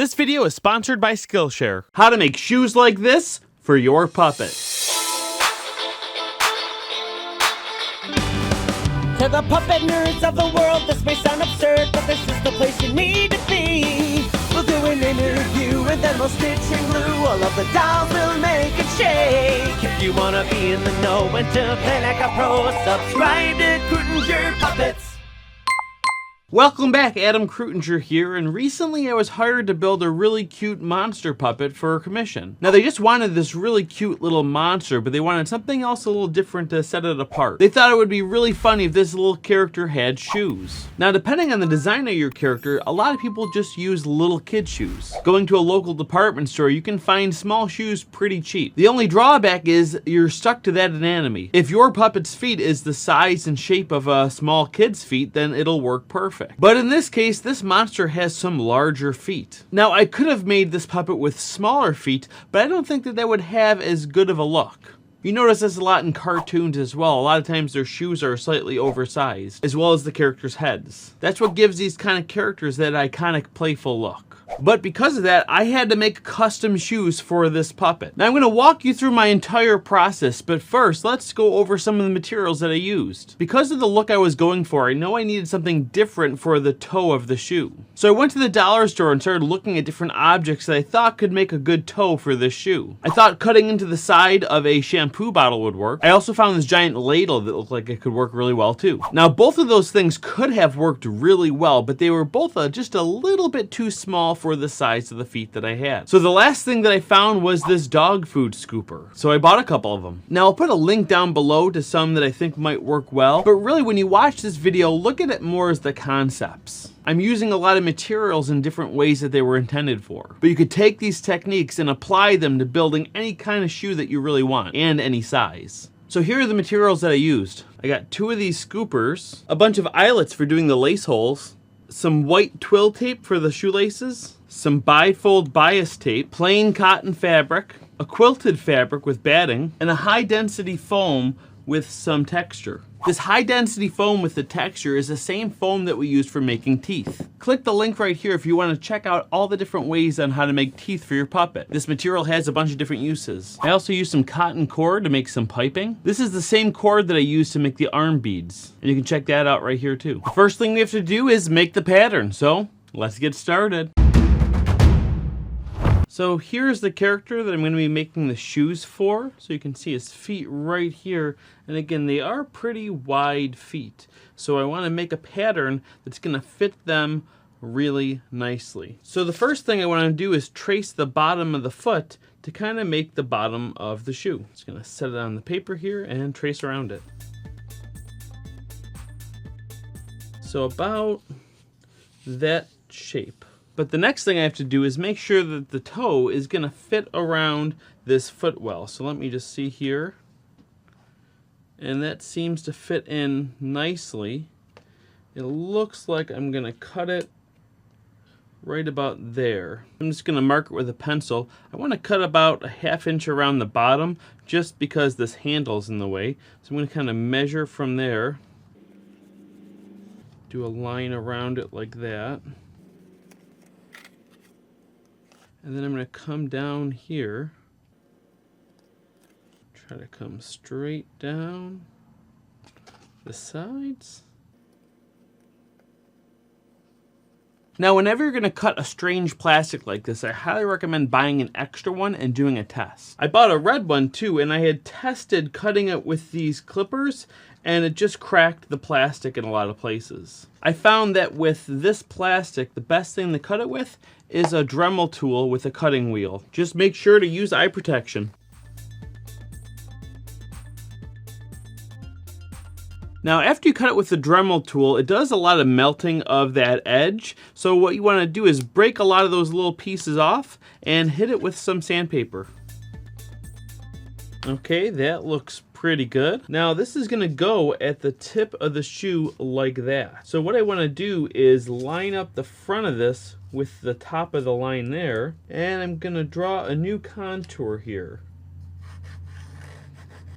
This video is sponsored by Skillshare. How to make shoes like this for your puppet. To the puppet nerds of the world, this may sound absurd, but this is the place you need to be. We'll do an interview and then we'll stitch and glue all of the dolls we'll make and shake. If you wanna be in the know and to play like a pro, subscribe to Krutinger Puppets. Welcome back, Adam Krutinger here, and recently I was hired to build a really cute monster puppet for a commission. Now they just wanted this really cute little monster, but they wanted something else a little different to set it apart. They thought it would be really funny if this little character had shoes. Now depending on the design of your character, a lot of people just use little kid shoes. Going to a local department store, you can find small shoes pretty cheap. The only drawback is you're stuck to that anatomy. If your puppet's feet is the size and shape of a small kid's feet, then it'll work perfect. But in this case, this monster has some larger feet. Now, I could have made this puppet with smaller feet, but I don't think that that would have as good of a look. You notice this a lot in cartoons as well. A lot of times their shoes are slightly oversized, as well as the characters' heads. That's what gives these kind of characters that iconic, playful look. But because of that, I had to make custom shoes for this puppet. Now I'm going to walk you through my entire process, but first let's go over some of the materials that I used. Because of the look I was going for, I know I needed something different for the toe of the shoe. So I went to the dollar store and started looking at different objects that I thought could make a good toe for this shoe. I thought cutting into the side of a shampoo bottle would work. I also found this giant ladle that looked like it could work really well too. Now both of those things could have worked really well, but they were both just a little bit too small for the size of the feet that I had. So the last thing that I found was this dog food scooper. So I bought a couple of them. Now I'll put a link down below to some that I think might work well, but really when you watch this video, look at it more as the concepts. I'm using a lot of materials in different ways that they were intended for. But you could take these techniques and apply them to building any kind of shoe that you really want, and any size. So here are the materials that I used. I got 2 of these scoopers, a bunch of eyelets for doing the lace holes, some white twill tape for the shoelaces, some bifold bias tape, plain cotton fabric, a quilted fabric with batting, and a high density foam with some texture. This high density foam with the texture is the same foam that we use for making teeth. Click the link right here if you want to check out all the different ways on how to make teeth for your puppet. This material has a bunch of different uses. I also used some cotton cord to make some piping. This is the same cord that I used to make the arm beads, and you can check that out right here too. The first thing we have to do is make the pattern, so let's get started. So here's the character that I'm going to be making the shoes for. So you can see his feet right here. And again, they are pretty wide feet. So I want to make a pattern that's going to fit them really nicely. So the first thing I want to do is trace the bottom of the foot to kind of make the bottom of the shoe. Just going to set it on the paper here and trace around it. So about that shape. But the next thing I have to do is make sure that the toe is going to fit around this footwell. So let me just see here. And that seems to fit in nicely. It looks like I'm going to cut it right about there. I'm just going to mark it with a pencil. I want to cut about a 1/2 inch around the bottom just because this handle's in the way. So I'm going to kind of measure from there. Do a line around it like that. And then I'm going to come down here, try to come straight down the sides. Now, whenever you're going to cut a strange plastic like this, I highly recommend buying an extra one and doing a test. I bought a red one too, and I had tested cutting it with these clippers, and it just cracked the plastic in a lot of places. I found that with this plastic, the best thing to cut it with is a Dremel tool with a cutting wheel. Just make sure to use eye protection. Now after you cut it with the Dremel tool, it does a lot of melting of that edge. So what you want to do is break a lot of those little pieces off and hit it with some sandpaper. Okay, that looks pretty good. Now this is going to go at the tip of the shoe like that. So what I want to do is line up the front of this with the top of the line there, and I'm going to draw a new contour here.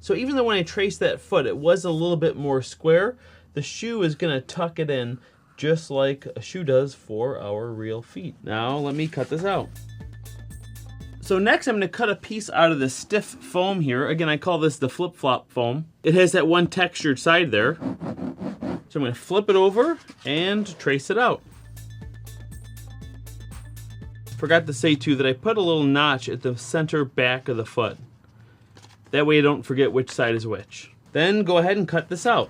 So even though when I traced that foot it was a little bit more square, the shoe is going to tuck it in just like a shoe does for our real feet. Now let me cut this out. So next I'm going to cut a piece out of the stiff foam here. Again, I call this the flip-flop foam. It has that one textured side there. So I'm going to flip it over and trace it out. Forgot to say too that I put a little notch at the center back of the foot. That way I don't forget which side is which. Then go ahead and cut this out.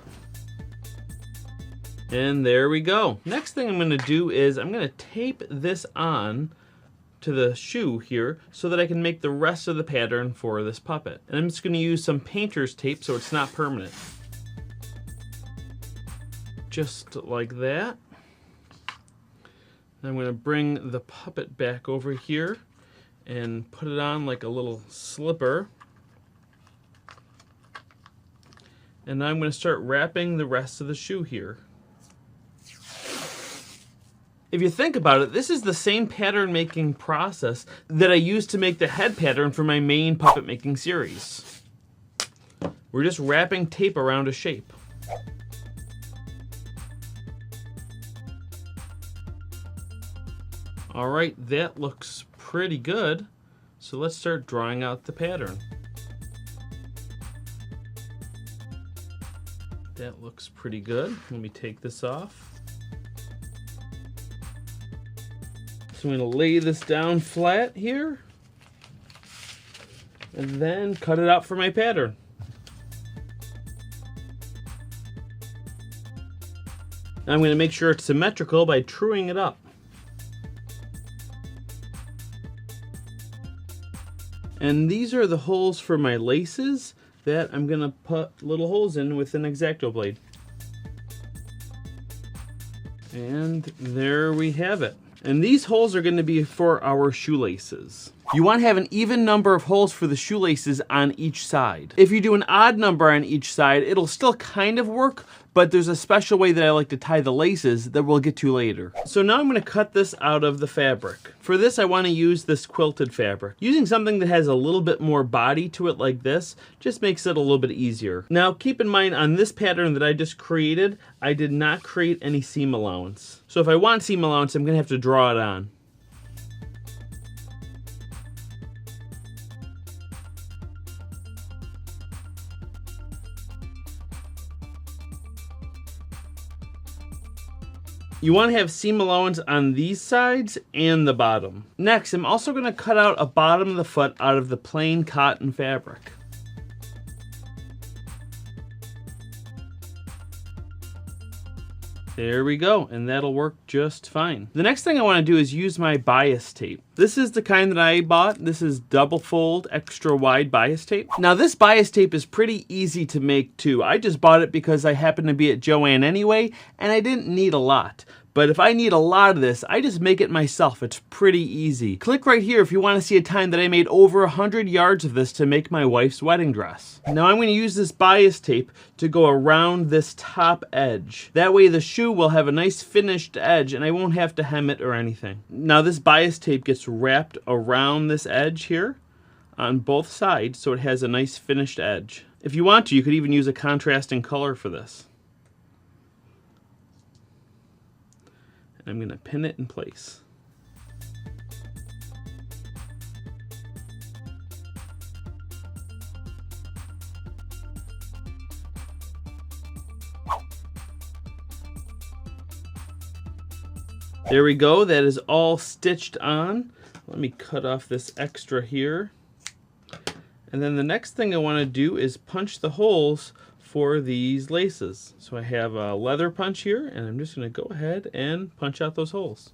And there we go. Next thing I'm going to do is I'm going to tape this on to the shoe here so that I can make the rest of the pattern for this puppet. And I'm just going to use some painter's tape so it's not permanent. Just like that. I'm going to bring the puppet back over here and put it on like a little slipper. And now I'm going to start wrapping the rest of the shoe here. If you think about it, this is the same pattern making process that I used to make the head pattern for my main puppet making series. We're just wrapping tape around a shape. All right, that looks pretty good. So let's start drawing out the pattern. That looks pretty good. Let me take this off. So I'm going to lay this down flat here and then cut it out for my pattern. Now I'm going to make sure it's symmetrical by truing it up. And these are the holes for my laces that I'm going to put little holes in with an X-Acto blade. And there we have it. And these holes are going to be for our shoelaces. You want to have an even number of holes for the shoelaces on each side. If you do an odd number on each side, it'll still kind of work, but there's a special way that I like to tie the laces that we'll get to later. So now I'm going to cut this out of the fabric. For this, I want to use this quilted fabric. Using something that has a little bit more body to it like this just makes it a little bit easier. Now keep in mind, on this pattern that I just created, I did not create any seam allowance. So if I want seam allowance, I'm going to have to draw it on. You want to have seam allowance on these sides and the bottom. Next, I'm also going to cut out a bottom of the foot out of the plain cotton fabric. There we go, and that'll work just fine. The next thing I want to do is use my bias tape. This is the kind that I bought. This is double fold extra wide bias tape. Now this bias tape is pretty easy to make too. I just bought it because I happened to be at Joann anyway, and I didn't need a lot. But if I need a lot of this, I just make it myself. It's pretty easy. Click right here if you want to see a time that I made over 100 yards of this to make my wife's wedding dress. Now I'm going to use this bias tape to go around this top edge. That way the shoe will have a nice finished edge and I won't have to hem it or anything. Now this bias tape gets wrapped around this edge here on both sides so it has a nice finished edge. If you want to, you could even use a contrasting color for this. I'm going to pin it in place. There we go, that is all stitched on. Let me cut off this extra here. And then the next thing I want to do is punch the holes for these laces. So I have a leather punch here and I'm just going to go ahead and punch out those holes.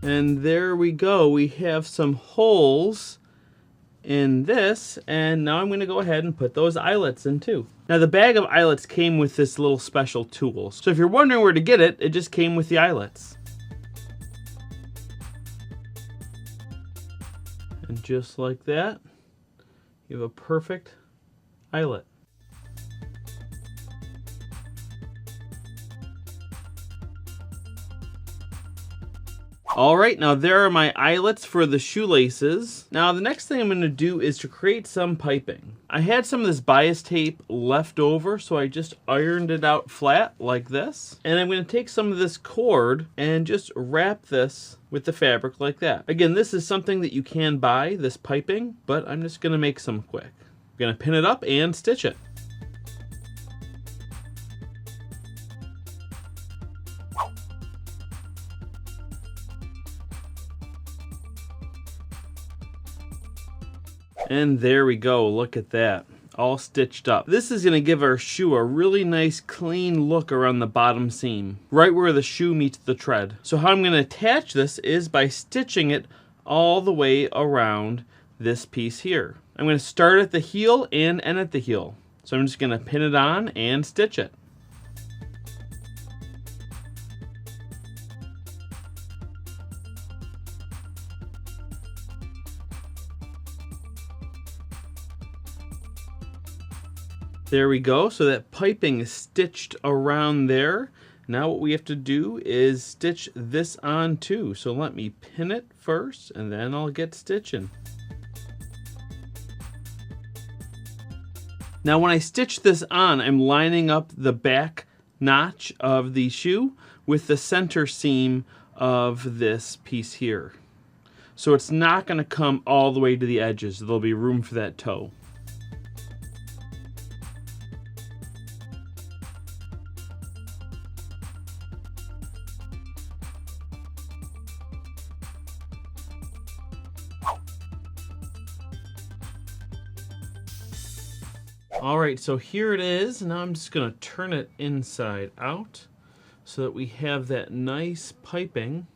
And there we go, we have some holes in this, and now I'm going to go ahead and put those eyelets in too. Now the bag of eyelets came with this little special tool. So if you're wondering where to get it, it just came with the eyelets. And just like that, you have a perfect eyelet. All right, now there are my eyelets for the shoelaces. Now the next thing I'm going to do is to create some piping. I had some of this bias tape left over, so I just ironed it out flat like this. And I'm going to take some of this cord and just wrap this with the fabric like that. Again, this is something that you can buy, this piping, but I'm just going to make some quick. I'm going to pin it up and stitch it. And there we go, look at that, all stitched up. This is gonna give our shoe a really nice clean look around the bottom seam, right where the shoe meets the tread. So how I'm gonna attach this is by stitching it all the way around this piece here. I'm gonna start at the heel and end at the heel. So I'm just gonna pin it on and stitch it. There we go, so that piping is stitched around there. Now what we have to do is stitch this on too. So let me pin it first and then I'll get stitching. Now when I stitch this on, I'm lining up the back notch of the shoe with the center seam of this piece here. So it's not going to come all the way to the edges. There'll be room for that toe. All right, so here it is. Now I'm just gonna turn it inside out so that we have that nice piping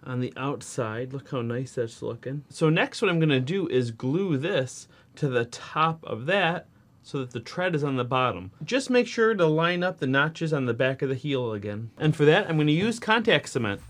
on the outside. Look how nice that's looking. So next what I'm gonna do is glue this to the top of that so that the tread is on the bottom. Just make sure to line up the notches on the back of the heel again. And for that, I'm gonna use contact cement.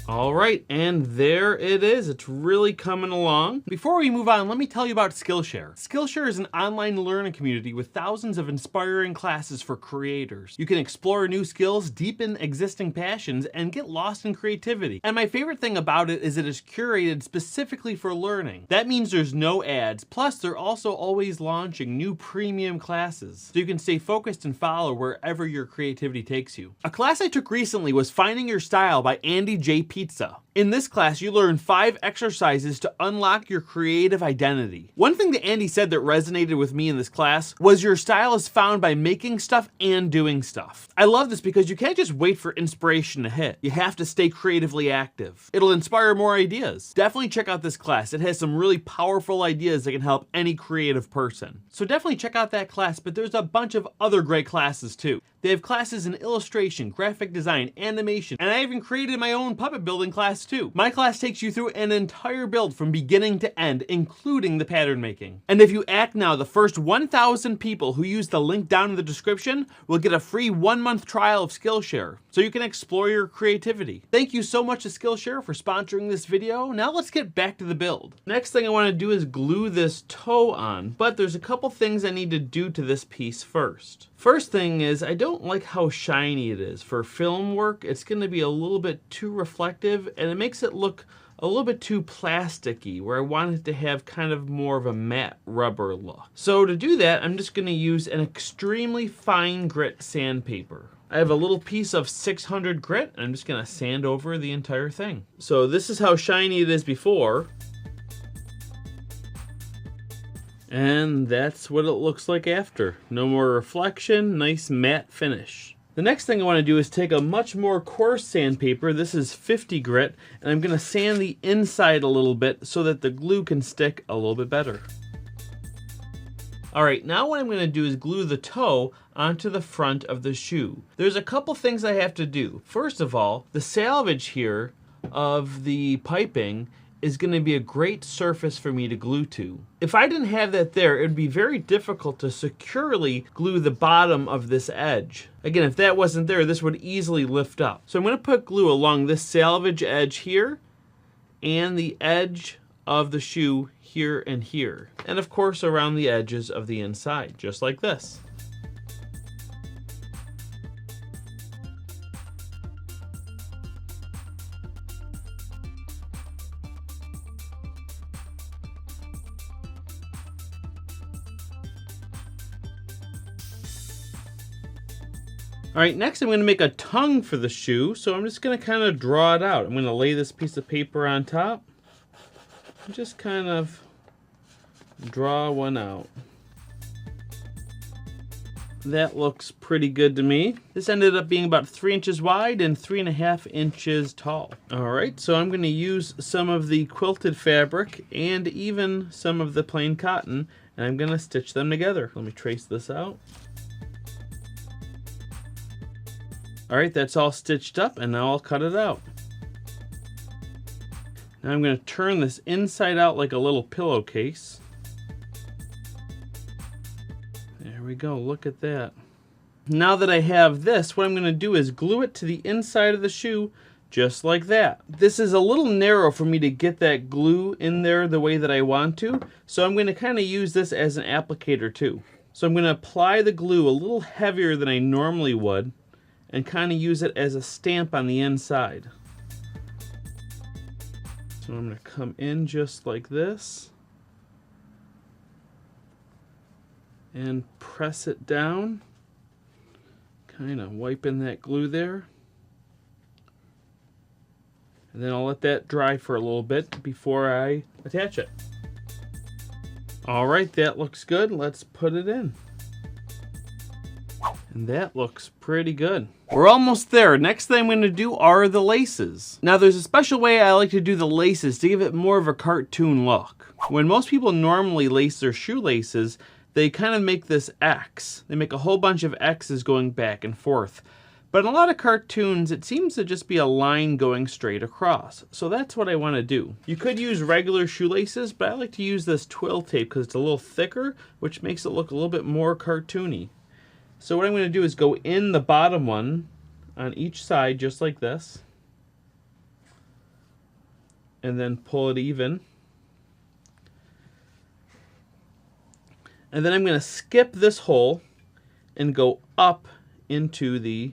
All right, and there it is. It's really coming along. Before we move on, let me tell you about Skillshare. Skillshare is an online learning community with thousands of inspiring classes for creators. You can explore new skills, deepen existing passions, and get lost in creativity. And my favorite thing about it is it is curated specifically for learning. That means there's no ads. Plus, they're also always launching new premium classes, so you can stay focused and follow wherever your creativity takes you. A class I took recently was Finding Your Style by Andy J. Pizza. In this class, you learn 5 exercises to unlock your creative identity. One thing that Andy said that resonated with me in this class was your style is found by making stuff and doing stuff. I love this because you can't just wait for inspiration to hit. You have to stay creatively active. It'll inspire more ideas. Definitely check out this class. It has some really powerful ideas that can help any creative person. So definitely check out that class, but there's a bunch of other great classes too. They have classes in illustration, graphic design, animation, and I even created my own puppet building class too. My class takes you through an entire build from beginning to end, including the pattern making. And if you act now, the first 1,000 people who use the link down in the description will get a free 1-month trial of Skillshare, so you can explore your creativity. Thank you so much to Skillshare for sponsoring this video. Now let's get back to the build. Next thing I want to do is glue this toe on, but there's a couple things I need to do to this piece first. First thing is, I don't like how shiny it is. For film work, it's going to be a little bit too reflective, and it makes it look a little bit too plasticky, where I want it to have kind of more of a matte rubber look. So to do that, I'm just going to use an extremely fine grit sandpaper. I have a little piece of 600 grit, and I'm just going to sand over the entire thing. So this is how shiny it is before. And that's what it looks like after. No more reflection, nice matte finish. The next thing I want to do is take a much more coarse sandpaper. This is 50 grit, and I'm going to sand the inside a little bit so that the glue can stick a little bit better. All right, now what I'm going to do is glue the toe onto the front of the shoe. There's a couple things I have to do. First of all, the salvage here of the piping is going to be a great surface for me to glue to. If I didn't have that there, it would be very difficult to securely glue the bottom of this edge. Again, if that wasn't there, this would easily lift up. So I'm going to put glue along this salvage edge here and the edge of the shoe here and here. And of course around the edges of the inside, just like this. All right, next I'm going to make a tongue for the shoe, so I'm just going to kind of draw it out. I'm going to lay this piece of paper on top and just kind of draw one out. That looks pretty good to me. This ended up being about 3 inches wide and 3.5 inches tall. All right, so I'm going to use some of the quilted fabric and even some of the plain cotton, and I'm going to stitch them together. Let me trace this out. All right, that's all stitched up, and now I'll cut it out. Now I'm going to turn this inside out like a little pillowcase. There we go, look at that. Now that I have this, what I'm going to do is glue it to the inside of the shoe just like that. This is a little narrow for me to get that glue in there the way that I want to, so I'm going to kind of use this as an applicator too. So I'm going to apply the glue a little heavier than I normally would, and kind of use it as a stamp on the inside. So I'm going to come in just like this and press it down, kind of wiping that glue there. And then I'll let that dry for a little bit before I attach it. All right, that looks good. Let's put it in. And that looks pretty good. We're almost there. Next thing I'm going to do are the laces. Now there's a special way I like to do the laces to give it more of a cartoon look. When most people normally lace their shoelaces, they kind of make this X. They make a whole bunch of X's going back and forth. But in a lot of cartoons, it seems to just be a line going straight across. So that's what I want to do. You could use regular shoelaces, but I like to use this twill tape because it's a little thicker, which makes it look a little bit more cartoony. So what I'm going to do is go in the bottom one on each side, just like this. And then pull it even. And then I'm going to skip this hole and go up into the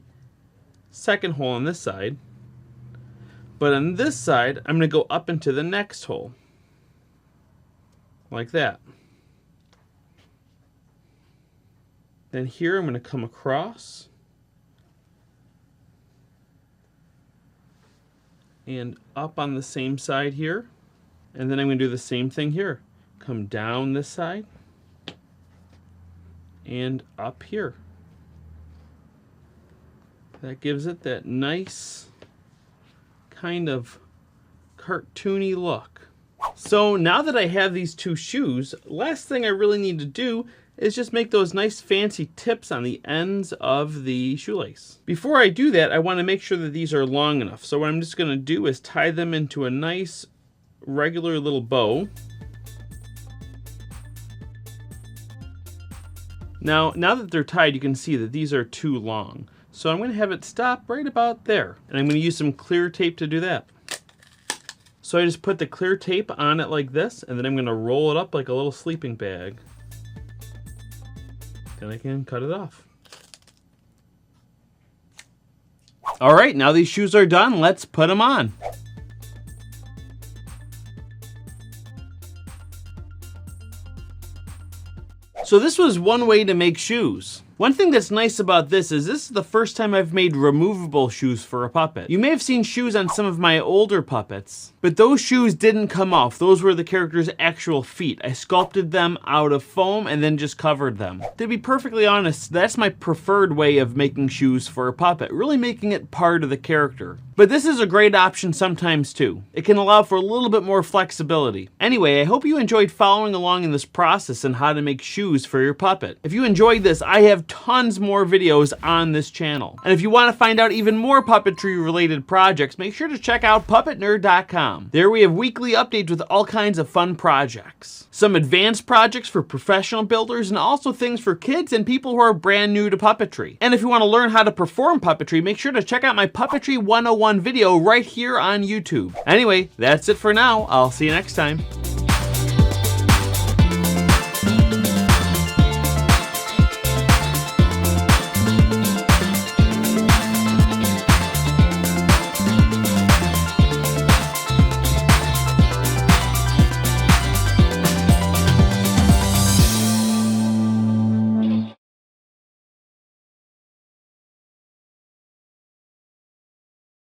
second hole on this side. But on this side, I'm going to go up into the next hole. Like that. Then here I'm going to come across and up on the same side here. And then I'm going to do the same thing here. Come down this side and up here. That gives it that nice kind of cartoony look. So now that I have these two shoes, last thing I really need to do is just make those nice fancy tips on the ends of the shoelace. Before I do that, I want to make sure that these are long enough. So what I'm just going to do is tie them into a nice regular little bow. Now that they're tied, you can see that these are too long. So I'm going to have it stop right about there. And I'm going to use some clear tape to do that. So I just put the clear tape on it like this, and then I'm going to roll it up like a little sleeping bag. Then I can cut it off. All right, now these shoes are done. Let's put them on. So this was one way to make shoes. One thing that's nice about this is the first time I've made removable shoes for a puppet. You may have seen shoes on some of my older puppets, but those shoes didn't come off. Those were the character's actual feet. I sculpted them out of foam and then just covered them. To be perfectly honest, that's my preferred way of making shoes for a puppet, really making it part of the character. But this is a great option sometimes too. It can allow for a little bit more flexibility. Anyway, I hope you enjoyed following along in this process on how to make shoes for your puppet. If you enjoyed this, I have tons more videos on this channel. And if you want to find out even more puppetry related projects, make sure to check out puppetnerd.com. There we have weekly updates with all kinds of fun projects. Some advanced projects for professional builders and also things for kids and people who are brand new to puppetry. And if you want to learn how to perform puppetry, make sure to check out my Puppetry 101 video right here on YouTube. Anyway, that's it for now. I'll see you next time.